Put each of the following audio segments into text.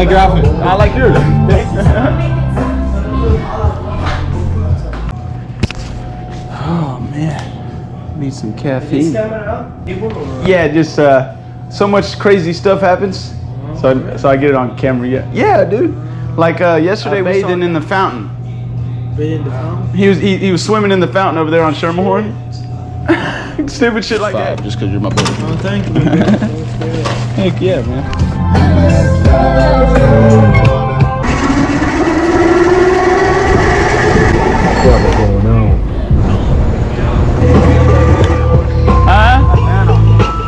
like your outfit. I like yours. Oh man, need some caffeine. Yeah, just so much crazy stuff happens, so I get it on camera. Yeah, dude. Like yesterday, bathing in the fountain. Bathing in the fountain? He was swimming in the fountain over there on Schermerhorn. Stupid shit like that. Just because you're my buddy. Oh, thank you. Heck yeah, man. What's going on?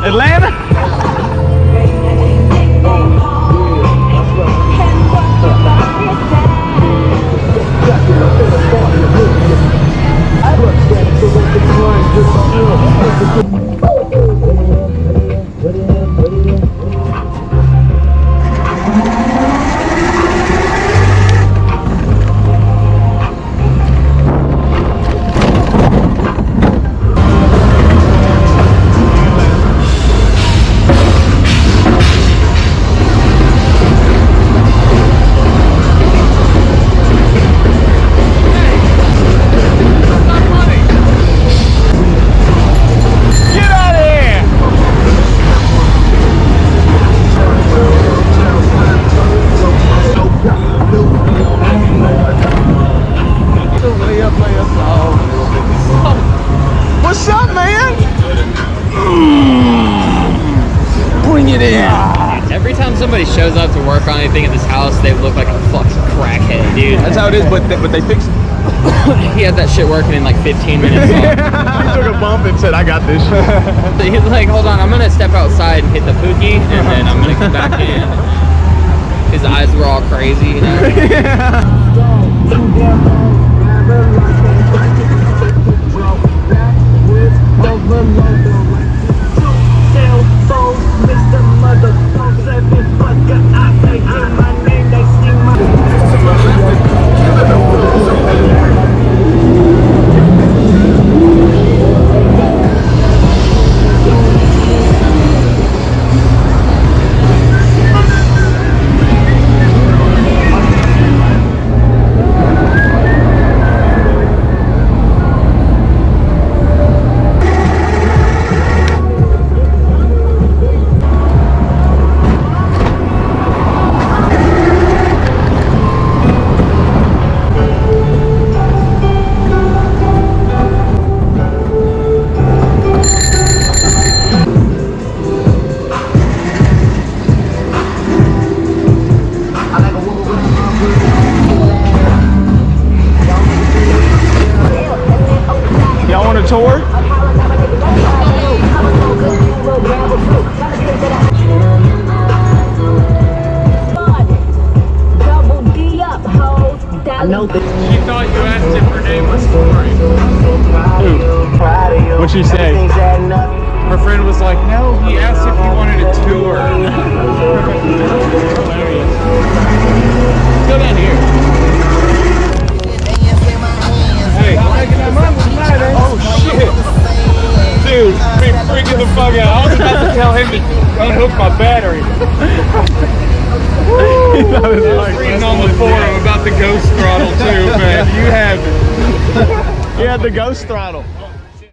Atlanta? What's up, man? Bring it in. Every time somebody shows up to work on anything in this house, they look like a fucking crackhead, dude. That's how it is, but they fixed it. He had that shit working in like 15 minutes. He took a bump and said, I got this shit. He's like, hold on, I'm gonna step outside and hit the pookie, and then I'm gonna come back in. His eyes were all crazy, you know? Y'all want a tour? I know this. She thought you asked if her name was Corey. What'd she say? Her friend was like, no, he asked if you wanted a tour. Go down here. Hey, oh shit. Dude, be freaking the fuck out. I was about to tell him to unhook my battery. Reading on the forum about the ghost throttle too, man. You have it. He had the ghost throttle.